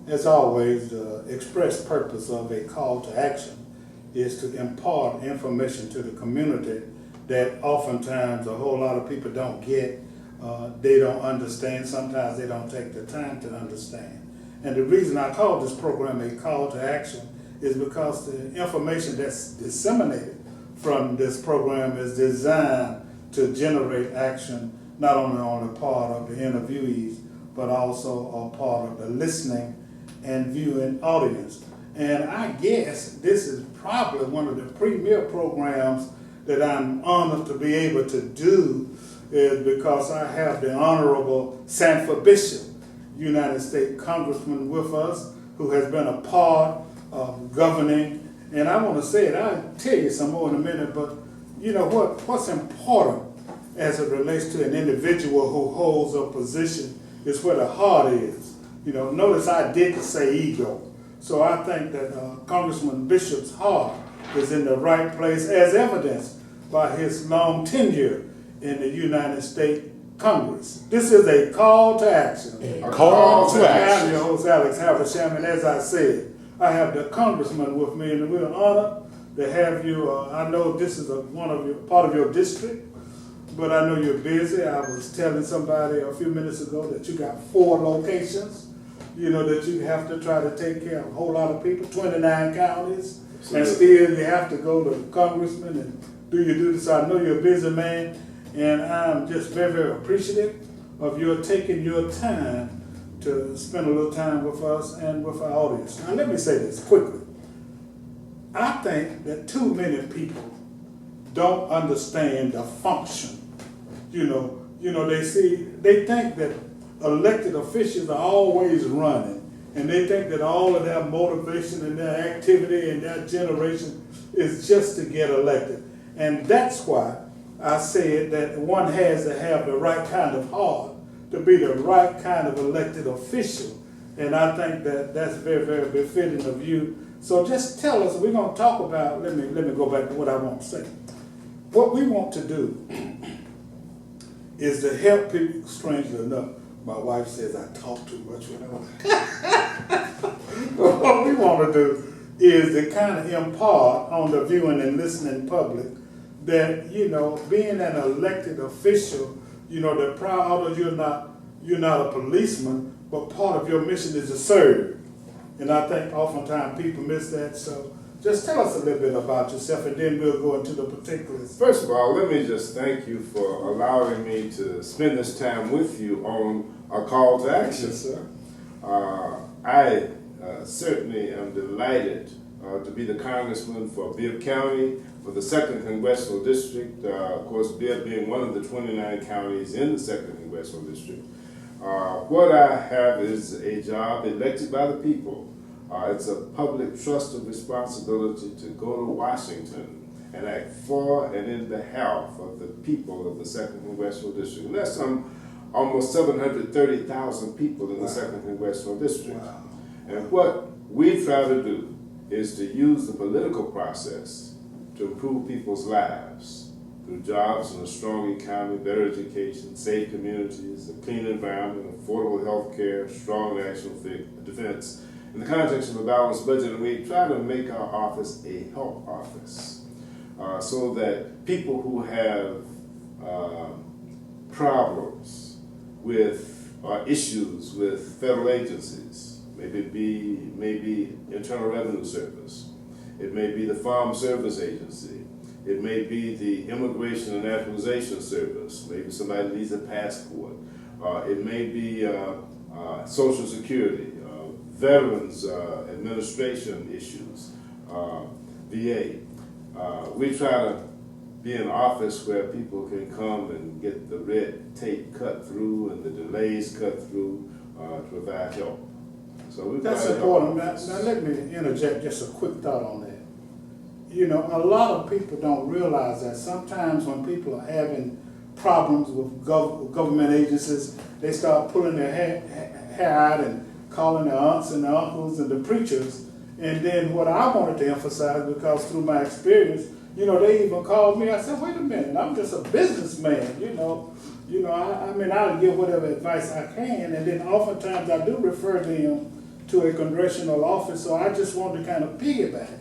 As always, the express purpose of a call to action is to impart information to the community that oftentimes a whole lot of people don't get, they don't understand, sometimes they don't take the time to understand. And the reason I call this program a call to action is because the information that's disseminated from this program is designed to generate action, not only on the part of the interviewees, but also a part of the listening and viewing audience. And I guess this is probably one of the premier programs that I'm honored to be able to do, is because I have the Honorable Sanford Bishop, United States Congressman, with us, who has been a part of governing. And I want to say it, I'll tell you some more in a minute, but you know what's important as it relates to an individual who holds a position is where the heart is. You know, notice I didn't say ego. So I think that Congressman Bishop's heart is in the right place, as evidenced by his long tenure in the United States Congress. This is a call to action. A call to action. I'm your host, Alex Haversham, and as I said, I have the Congressman with me, and we're honored to have you. I know this is part of your district, but I know you're busy. I was telling somebody a few minutes ago that you got 4 locations, you know, that you have to try to take care of a whole lot of people, 29 counties, and still you have to go to the congressman and do your duty. So I know you're a busy man, and I'm just very, very appreciative of your taking your time to spend a little time with us and with our audience. Now let me say this quickly. I think that too many people don't understand the function. You know, they think that elected officials are always running, and they think that all of their motivation and their activity and their generation is just to get elected. And that's why I said that one has to have the right kind of heart to be the right kind of elected official. And I think that that's very, very befitting of you. So just tell us, we're going to talk about, let me go back to what I want to say. What we want to do is to help people. Strangely enough, my wife says I talk too much when what we want to do is to kind of impart on the viewing and listening public that, you know, being an elected official, you know, that although you're not a policeman, but part of your mission is to serve. And I think oftentimes people miss that. So just tell us a little bit about yourself, and then we'll go into the particulars. First of all, let me just thank you for allowing me to spend this time with you on a call to action. Yes, sir. I certainly am delighted to be the congressman for Bibb County, for the 2nd Congressional District, of course, Bibb being one of the 29 counties in the 2nd Congressional District. What I have is a job elected by the people. It's a public trust of responsibility to go to Washington and act for and in behalf of the people of the 2nd Congressional District. And that's almost 730,000 people in the 2nd Congressional District. Wow. And what we try to do is to use the political process to improve people's lives through jobs and a strong economy, better education, safe communities, a clean environment, affordable health care, strong national defense, in the context of a balanced budget. And we try to make our office a help office so that people who have problems with issues with federal agencies, maybe Internal Revenue Service, it may be the Farm Service Agency, it may be the Immigration and Naturalization Service, maybe somebody needs a passport, it may be Social Security, Veterans Administration issues, VA. We try to be an office where people can come and get the red tape cut through and the delays cut through to provide help. So That's important. Now let me interject just a quick thought on that. You know, a lot of people don't realize that sometimes when people are having problems with government agencies, they start pulling their hair out and calling their aunts and their uncles and the preachers. And then what I wanted to emphasize, because through my experience, you know, they even called me. I said, wait a minute, I'm just a businessman, I mean, I'll give whatever advice I can, and then oftentimes I do refer them to a congressional office. So I just wanted to kind of piggyback,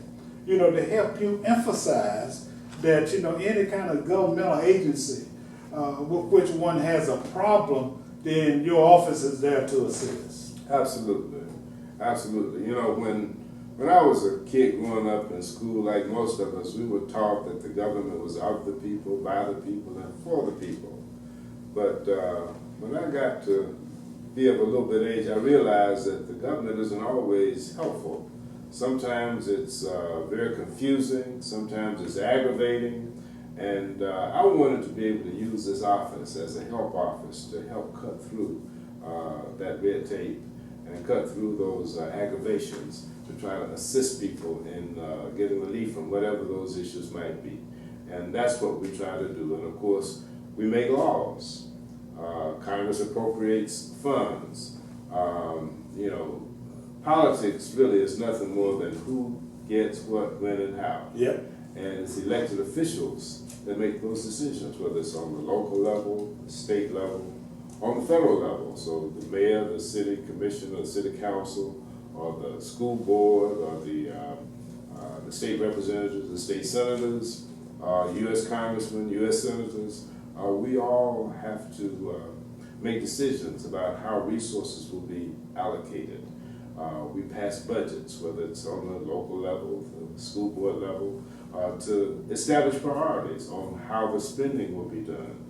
to help you emphasize that, any kind of governmental agency with which one has a problem, then your office is there to assist. Absolutely, absolutely. When I was a kid growing up in school, like most of us, we were taught that the government was of the people, by the people, and for the people. But when I got to be of a little bit of age, I realized that the government isn't always helpful. Sometimes it's very confusing, sometimes it's aggravating, and I wanted to be able to use this office as a help office to help cut through that red tape and cut through those aggravations to try to assist people in getting relief from whatever those issues might be. And that's what we try to do. And of course, we make laws. Congress appropriates funds. Politics really is nothing more than who gets what, when, and how. Yep. And it's elected officials that make those decisions, whether it's on the local level, the state level, on the federal level. So the mayor, the city commissioner, the city council, or the school board, or the state representatives, the state senators, U.S. congressmen, U.S. senators, we all have to make decisions about how resources will be allocated. We pass budgets, whether it's on the local level, the school board level, to establish priorities on how the spending will be done,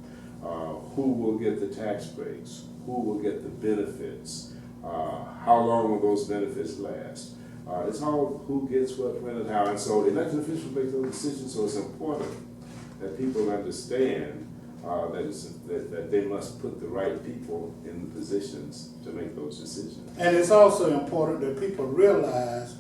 who will get the tax breaks, who will get the benefits, how long will those benefits last. It's all who gets what, when, and how. And so elected officials make those decisions, so it's important that people understand that they must put the right people in the positions to make those decisions. And it's also important that people realize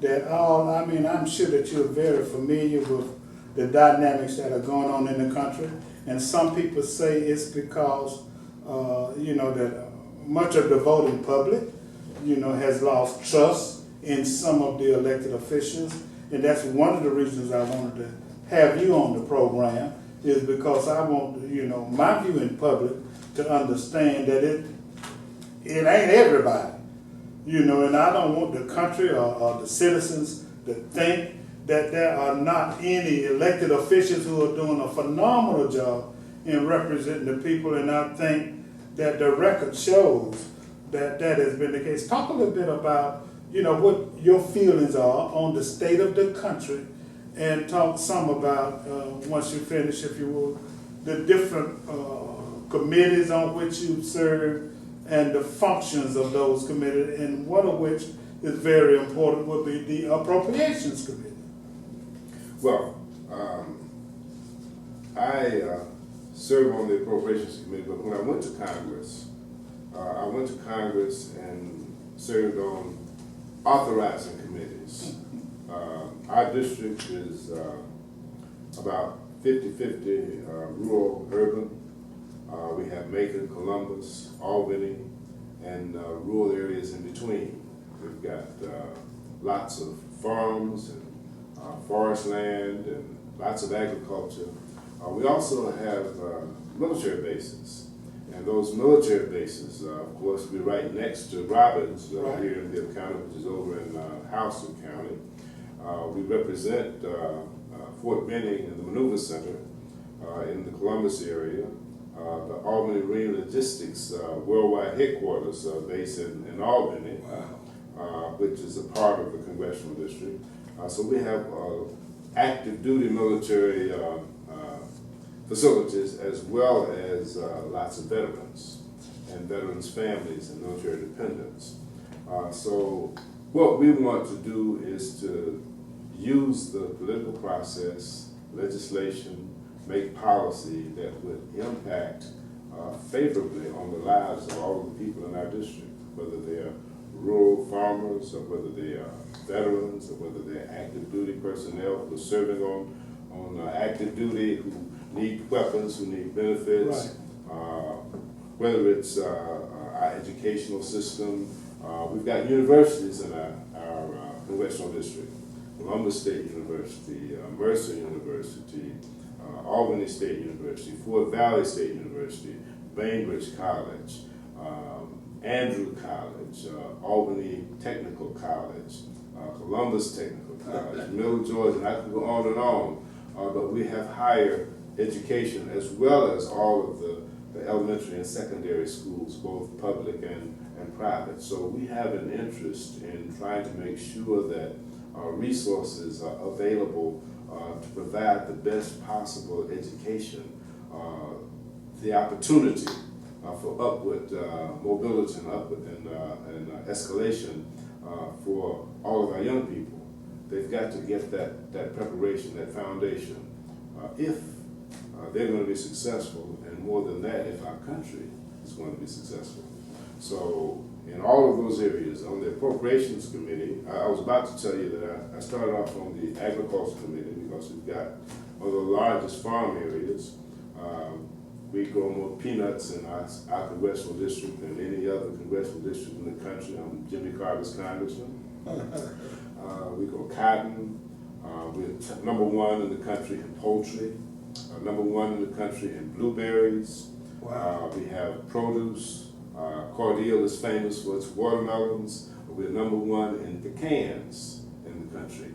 that I'm sure that you're very familiar with the dynamics that are going on in the country. And some people say it's because, that much of the voting public, has lost trust in some of the elected officials. And that's one of the reasons I wanted to have you on the program, is because I want, my viewing public to understand that it ain't everybody, and I don't want the country or the citizens to think that there are not any elected officials who are doing a phenomenal job in representing the people, and I think that the record shows that that has been the case. Talk a little bit about, what your feelings are on the state of the country, and talk some about, once you finish, if you will, the different committees on which you serve and the functions of those committees, and one of which is very important would be the Appropriations Committee. Well, I serve on the Appropriations Committee, but when I went to Congress and served on authorizing committees. Our district is about 50-50 rural, urban. We have Macon, Columbus, Albany, and rural areas in between. We've got lots of farms and forest land and lots of agriculture. We also have military bases. And those military bases, of course, we're right next to Robbins here in Bibb County, which is over in Houston County. We represent Fort Benning and the Maneuver Center in the Columbus area. The Albany Marine Logistics Worldwide Headquarters based in Albany, which is a part of the Congressional District. So we have active duty military facilities, as well as lots of veterans and veterans' families and military dependents. So what we want to do is to use the political process, legislation, make policy that would impact favorably on the lives of all of the people in our district, whether they are rural farmers or whether they are veterans or whether they're active duty personnel who are serving on active duty, who need weapons, who need benefits, whether it's our educational system. We've got universities in our congressional district: Columbus State University, Mercer University, Albany State University, Fort Valley State University, Bainbridge College, Andrew College, Albany Technical College, Columbus Technical College, Middle Georgia, and I could go on, but we have higher education as well as all of the elementary and secondary schools, both public and private. So we have an interest in trying to make sure that resources are available to provide the best possible education, the opportunity for upward mobility and upward and escalation for all of our young people. They've got to get that preparation, that foundation, if they're going to be successful, and more than that, if our country is going to be successful. So in all of those areas, on the Appropriations Committee, I was about to tell you that I started off on the Agriculture Committee because we've got one of the largest farm areas. We grow more peanuts in our congressional district than any other congressional district in the country. I'm Jimmy Carter's congressman. We grow cotton. We're number one in the country in poultry. Number one in the country in blueberries. Wow. We have produce. Cordele is famous for its watermelons. We're number one in pecans in the country.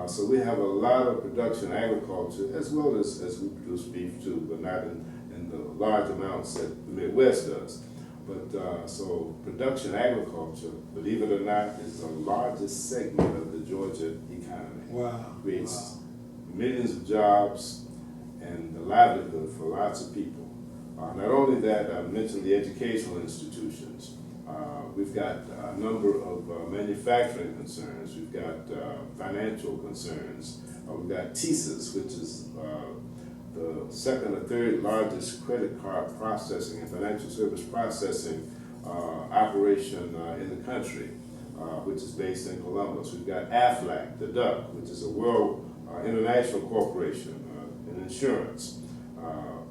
So we have a lot of production agriculture, as well as we produce beef too, but not in the large amounts that the Midwest does. But so production agriculture, believe it or not, is the largest segment of the Georgia economy. Wow. Creates millions of jobs and the livelihood for lots of people. Not only that, I mentioned the educational institutions. We've got a number of manufacturing concerns. We've got financial concerns. We've got TSIS, which is the second or third largest credit card processing and financial service processing operation in the country, which is based in Columbus. We've got AFLAC, the Duck, which is a world international corporation in insurance.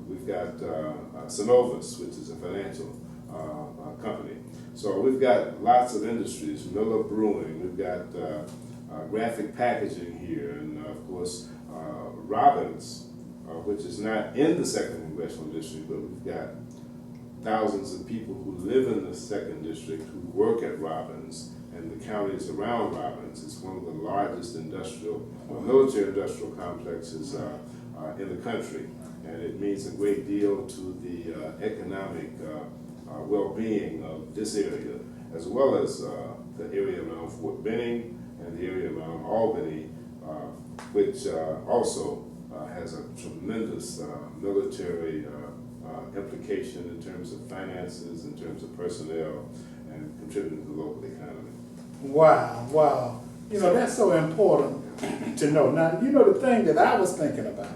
We've got Synovus, which is a financial company. So we've got lots of industries, Miller Brewing, we've got graphic packaging here, and of course Robbins, which is not in the second congressional district, but we've got thousands of people who live in the second district who work at Robbins, and the counties around Robbins. It's one of the largest military industrial complexes in the country, and it means a great deal to the economic well-being of this area, as well as the area around Fort Benning and the area around Albany, which also has a tremendous military implication in terms of finances, in terms of personnel, and contributing to the local economy. Wow. You know, that's so important to know. Now, you know, the thing that I was thinking about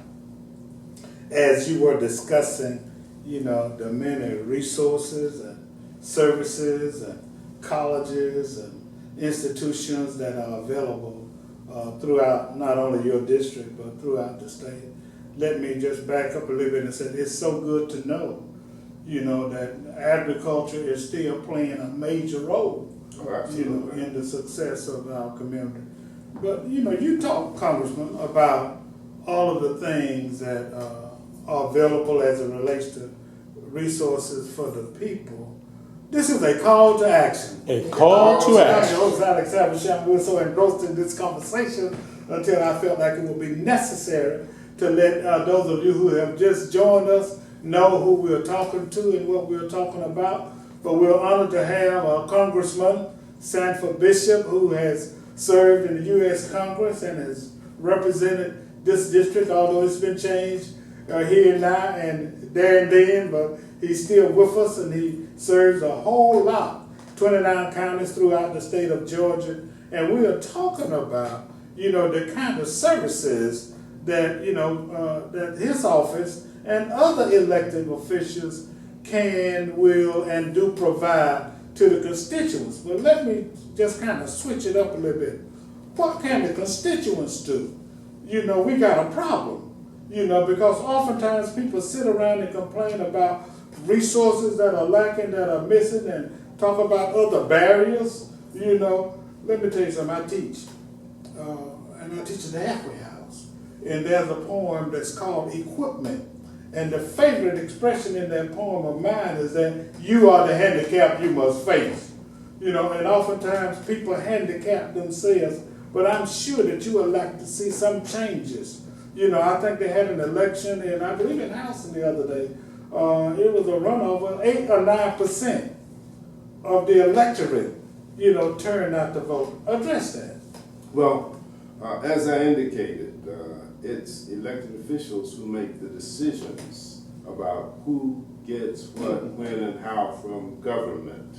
as you were discussing, you know, the many resources and services and colleges and institutions that are available throughout not only your district but throughout the state. Let me just back up a little bit and say it's so good to know, you know, that agriculture is still playing a major role, you know, in the success of our community. But you know, you talk, Congressman, about all of the things that are available as it relates to resources for the people. This is a call to action. A call to action. We were so engrossed in this conversation until I felt like it would be necessary to let those of you who have just joined us know who we're talking to and what we're talking about. But we're honored to have Congressman Sanford Bishop, who has served in the U.S. Congress and has represented this district, although it's been changed here and now and there and then, but he's still with us, and he serves a whole lot, 29 counties throughout the state of Georgia. And we are talking about, you know, the kind of services that, you know, that his office and other elected officials can, will, and do provide to the constituents. But let me just kind of switch it up a little bit. What can the constituents do? You know, we got a problem, you know, because oftentimes people sit around and complain about resources that are lacking, that are missing, and talk about other barriers. You know, let me tell you something. I teach, and I teach at the halfway house, and there's a poem that's called Equipment. And the favorite expression in that poem of mine is that you are the handicap you must face. You know, and oftentimes people handicap themselves, but I'm sure that you would like to see some changes. You know, I think they had an election, and I believe in Houston the other day. It was a runover, 8 or 9% of the electorate, you know, turned out to vote. Address that. Well, as I indicated, it's elected officials who make the decisions about who gets what, when, and how from government.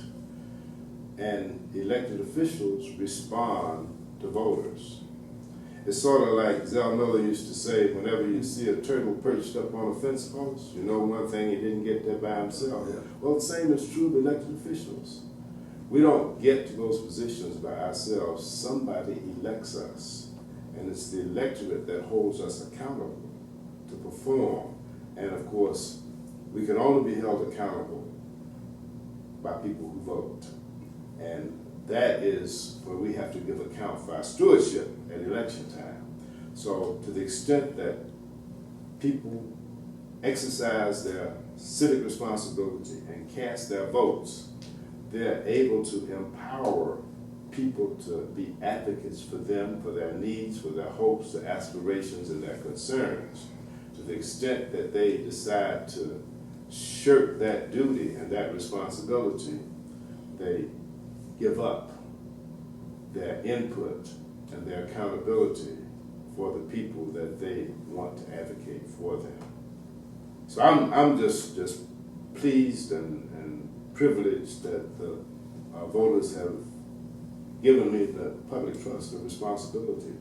And elected officials respond to voters. It's sort of like Zell Miller used to say, whenever you see a turtle perched up on a fence post, you know one thing, he didn't get there by himself. Yeah. Well, the same is true of elected officials. We don't get to those positions by ourselves. Somebody elects us. And it's the electorate that holds us accountable to perform. And of course, we can only be held accountable by people who vote. And that is where we have to give account for our stewardship at election time. So to the extent that people exercise their civic responsibility and cast their votes, they're able to empower people to be advocates for them, for their needs, for their hopes, their aspirations, and their concerns. To the extent that they decide to shirk that duty and that responsibility, they give up their input and their accountability for the people that they want to advocate for them. So I'm just pleased and privileged that the voters have given me the public trust and responsibility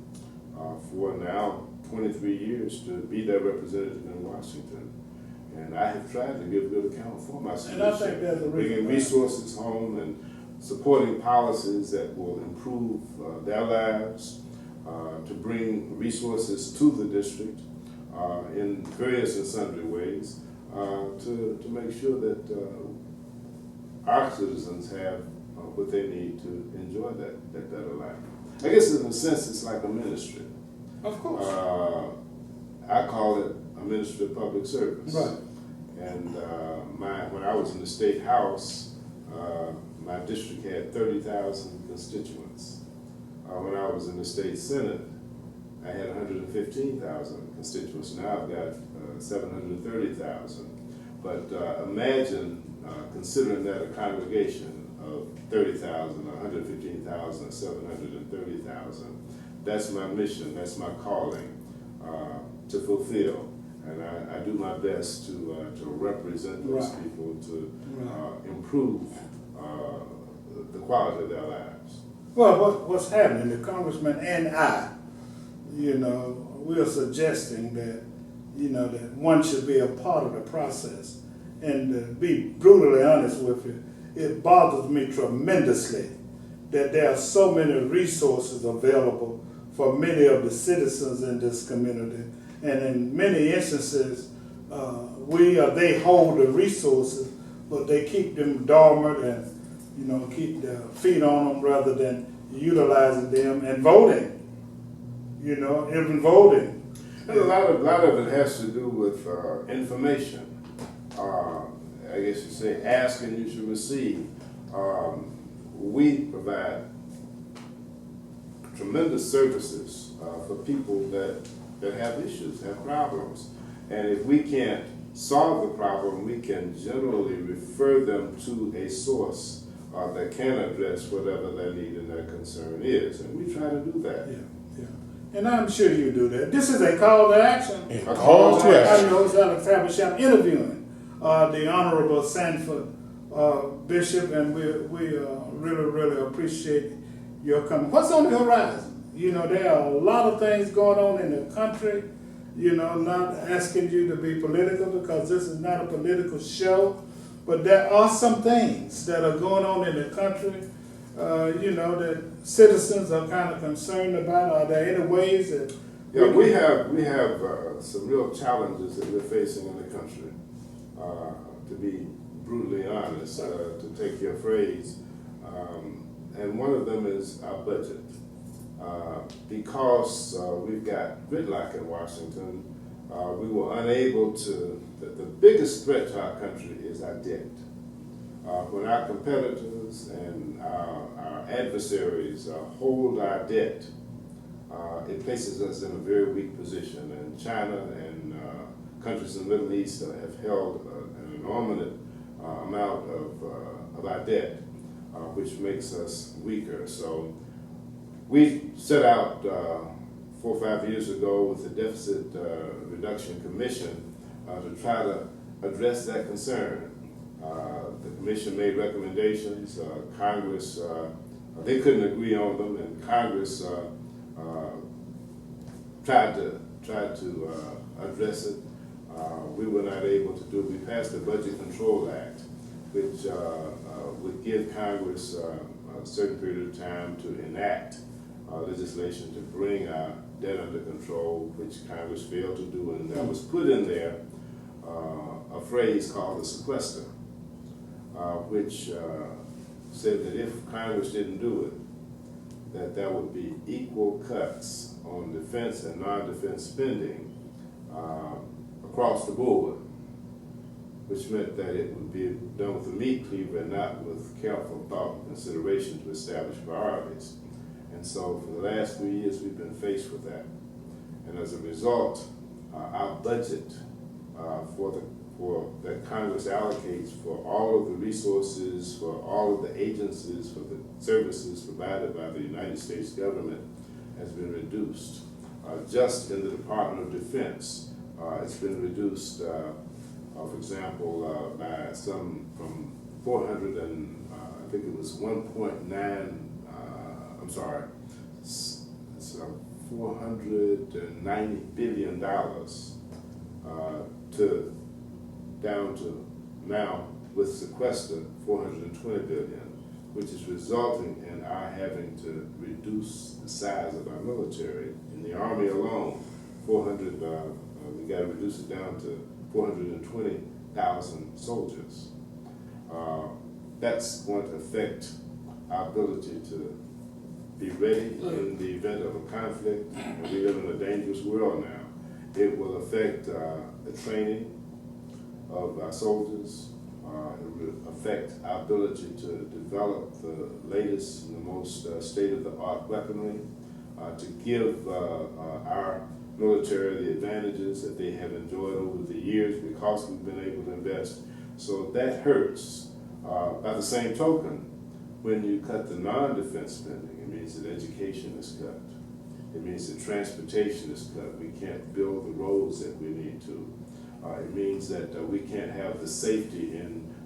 for now 23 years to be their representative in Washington. And I have tried to give good account for my citizens. And I think that's a bringing resources home and supporting policies that will improve their lives, to bring resources to the district in various and sundry ways, to make sure that our citizens have what they need to enjoy that better life. I guess in a sense it's like a ministry. Of course. I call it a ministry of public service. Right. And when I was in the State House, my district had 30,000 constituents. When I was in the State Senate, I had 115,000 constituents. Now I've got 730,000. But imagine considering that a congregation of 30,000, 115,000, 730,000. That's my mission, that's my calling to fulfill. And I do my best to represent those Right. people, to improve the quality of their lives. Well, what's happening, the congressman and I, you know, we are suggesting that, you know, that one should be a part of the process. And to be brutally honest with you, it bothers me tremendously that there are so many resources available for many of the citizens in this community. And in many instances, we or they hold the resources, but they keep them dormant and, you know, keep their feet on them rather than utilizing them and voting, you know, even voting. And a lot of it has to do with information. I guess you say, ask and you should receive. We provide tremendous services for people that have issues, have problems. And if we can't solve the problem, we can generally refer them to a source that can address whatever their need and their concern is. And we try to do that. Yeah. And I'm sure you do that. This is a call to action. A call to action. I'm your host, Alex Havisham, interviewing the Honorable Sanford Bishop, and we really appreciate your coming. What's on the horizon? You know, there are a lot of things going on in the country. You know, not asking you to be political because this is not a political show, but there are some things that are going on in the country, you know, that citizens are kind of concerned about. Are there any ways that we have some real challenges that we're facing in the country. To be brutally honest, to take your phrase, and one of them is our budget. Because we've got gridlock in Washington, we were unable to, the biggest threat to our country is our debt. When our competitors and our adversaries hold our debt, it places us in a very weak position. And China and countries in the Middle East have held an enormous amount of our debt, which makes us weaker. So we set out 4 or 5 years ago with the Deficit Reduction Commission to try to address that concern. The commission made recommendations. Congress, they couldn't agree on them, and Congress tried to address it. We were not able to do it. We passed the Budget Control Act, which would give Congress a certain period of time to enact legislation to bring our debt under control, which Congress failed to do, and that was put in there a phrase called the sequester, which said that if Congress didn't do it, that there would be equal cuts on defense and non-defense spending across the board, which meant that it would be done with a meat cleaver and not with careful thought and consideration to establish priorities. And so for the last 3 years, we've been faced with that. And as a result, our budget that Congress allocates for all of the resources, for all of the agencies, for the services provided by the United States government has been reduced. Just in the Department of Defense, it's been reduced, for example, by some from 400 and I think it was 1.9. I'm sorry, it's $490 billion to down to now with sequester 420 billion, which is resulting in our having to reduce the size of our military. In the Army alone, we got to reduce it down to 420,000 soldiers. That's going to affect our ability to be ready in the event of a conflict, and we live in a dangerous world now. It will affect the training of our soldiers. It will affect our ability to develop the latest and the most state-of-the-art weaponry, to give our military the advantages that they have enjoyed over the years because we've been able to invest. So that hurts. By the same token, when you cut the non-defense spending, it means that education is cut. It means that transportation is cut. We can't build the roads that we need to. It means that we can't have the safety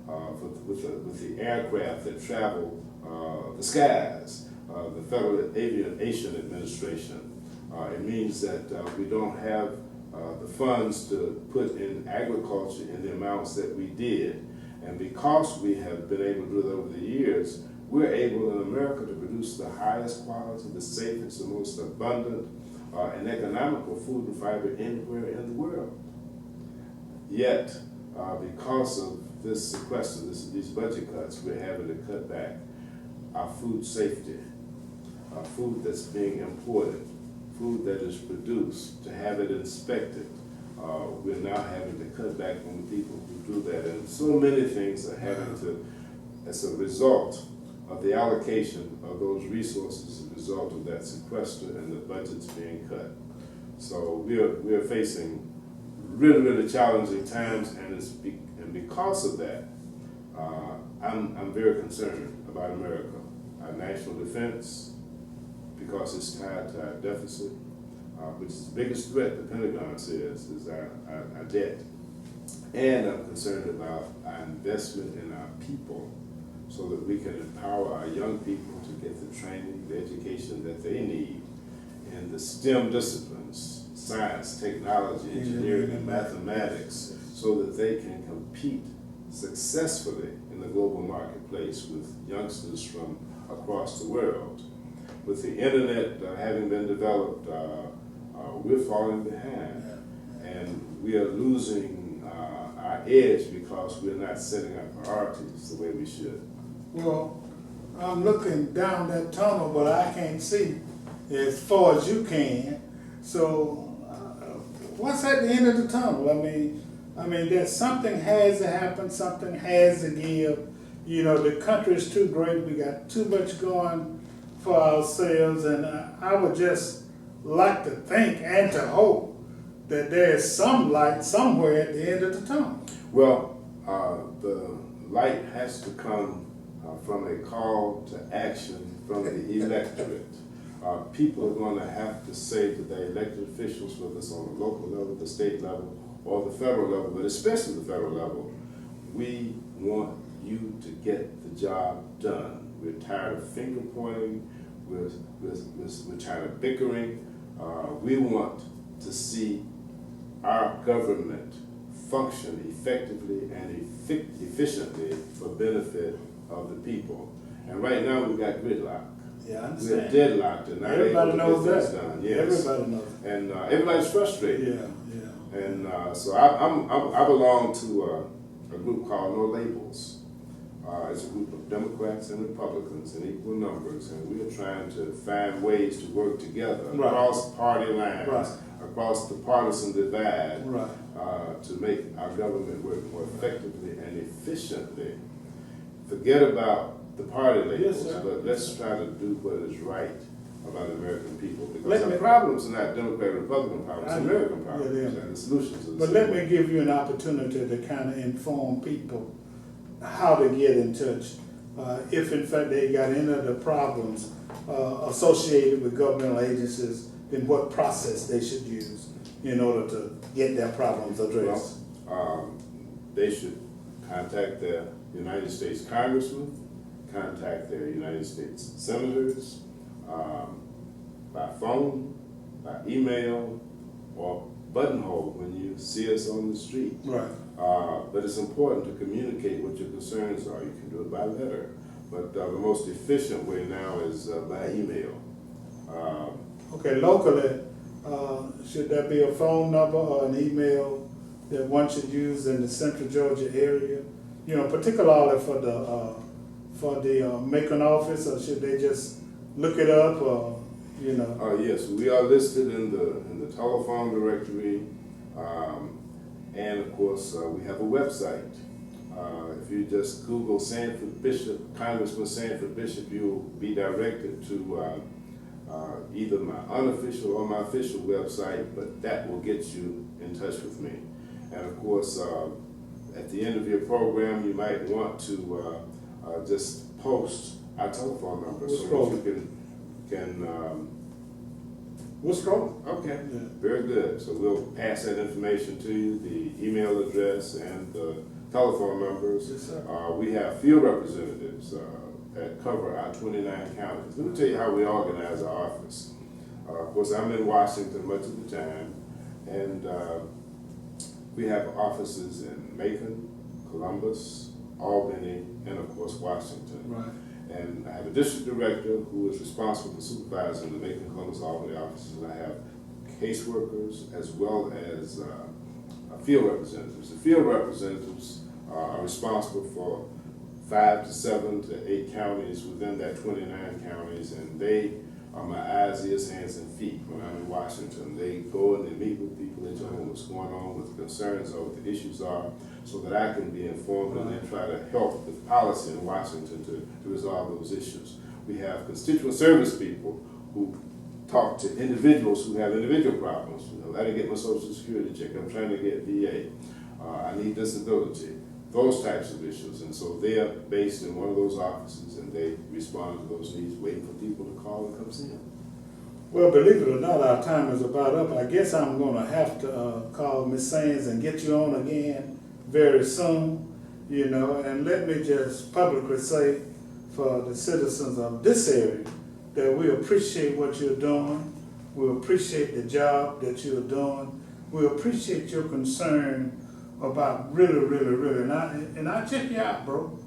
with the aircraft that travel the skies, the Federal Aviation Administration. It means that we don't have the funds to put in agriculture in the amounts that we did. And because we have been able to do it over the years, we're able in America to produce the highest quality, the safest, the most abundant, and economical food and fiber anywhere in the world. Yet, because of this sequester, these budget cuts, we're having to cut back our food safety, food that's being imported, food that is produced, to have it inspected. We're now having to cut back on the people who do that. And so many things are having to, as a result of the allocation of those resources, as a result of that sequester and the budgets being cut. So we're facing really, really challenging times, and because of that, I'm very concerned about America, our national defense, because it's tied to our deficit, which is the biggest threat, the Pentagon says, is our debt. And I'm concerned about our investment in our people so that we can empower our young people to get the training, the education that they need in the STEM disciplines, science, technology, engineering, and mathematics, so that they can compete successfully in the global marketplace with youngsters from across the world. With the internet having been developed, we're falling behind, and we are losing our edge because we're not setting our priorities the way we should. Well, I'm looking down that tunnel, but I can't see as far as you can. So what's at the end of the tunnel? I mean that something has to happen, something has to give. You know, the country is too great. We got too much going for ourselves, and I would just like to think and to hope that there is some light somewhere at the end of the tunnel. Well, the light has to come from a call to action from the electorate. People are going to have to say to their elected officials, whether it's on the local level, the state level, or the federal level, but especially the federal level, we want you to get the job done. We're tired of finger pointing. We're tired of bickering. We want to see our government function effectively and efficiently for benefit of the people. And right now we've got gridlock. Yeah, I We're understand. deadlocked and not Everybody able to knows get things that. done. Yes. Everybody knows. And everybody's frustrated. Yeah. And so I belong to a group called No Labels. It's a group of Democrats and Republicans in equal numbers, and we are trying to find ways to work together Right. across party lines, Right. across the partisan divide, Right. to make our government work more effectively and efficiently. Forget about the party labels, Yes, sir. but let's try to do what is right about the American people, because Let the me- problems are not Democrat or Republican problems, I it's know. American Yeah, problems, they are. and the solutions are the But same. let me give you an opportunity to kind of inform people how to get in touch. If in fact they got any of the problems associated with governmental agencies, then what process they should use in order to get their problems addressed. They should contact their United States congressman, contact their United States senators, by phone, by email, or buttonhole when you see us on the street. Right. But it's important to communicate what your concerns are. You can do it by letter, but the most efficient way now is by email. Okay, locally, should there be a phone number or an email that one should use in the central Georgia area? You know, particularly for the Macon office, or should they just look it up, or, you know? Yes, we are listed in the telephone directory, and of course we have a website. If you just Google Sanford Bishop, Congressman Sanford Bishop, you'll be directed to either my unofficial or my official website, but that will get you in touch with me. And of course, at the end of your program, you might want to just post our telephone number We'll so scroll. that you can We'll scroll. okay, Yeah. very good. So we'll pass that information to you, the email address and the telephone numbers. Yes, sir. We have field representatives that cover our 29 counties. Let me tell you how we organize our office. Of course, I'm in Washington much of the time, and we have offices in Macon, Columbus, Albany, and of course Washington. Right. And I have a district director who is responsible for supervising the Macon, Columbus, Albany offices, and I have caseworkers as well as field representatives. The field representatives are responsible for 5 to 7 to 8 counties within that 29 counties, and they are my eyes, ears, hands, and feet when I'm in Washington. They go and they meet with people, they tell them what's going on, what the concerns are, what the issues are, so that I can be informed and then try to help with policy in Washington to resolve those issues. We have constituent service people who talk to individuals who have individual problems. You know, I didn't get my Social Security check, I'm trying to get VA, I need disability, those types of issues. And so they are based in one of those offices and they respond to those needs, waiting for people to call and come see them. Well, believe it or not, our time is about up. I guess I'm gonna have to call Ms. Sands and get you on again very soon, you know, and let me just publicly say for the citizens of this area that we appreciate what you're doing. We appreciate the job that you're doing. We appreciate your concern about really, and I'll check you out, bro.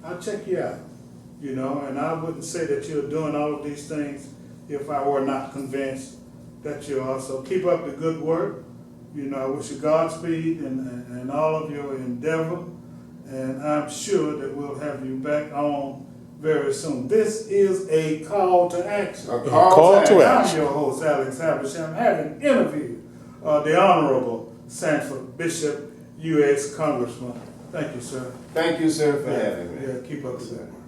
I'll check you out, you know, and I wouldn't say that you're doing all of these things if I were not convinced that you are. So keep up the good work. You know, I wish you Godspeed and all of your endeavor. And I'm sure that we'll have you back on very soon. This is a call to action. A call to I'm action. your host, Alex Habersham, having interviewed the Honorable Sanford Bishop, U.S. Congressman. Thank you, sir. Thank you, sir, for having me. Yeah, keep up the good work.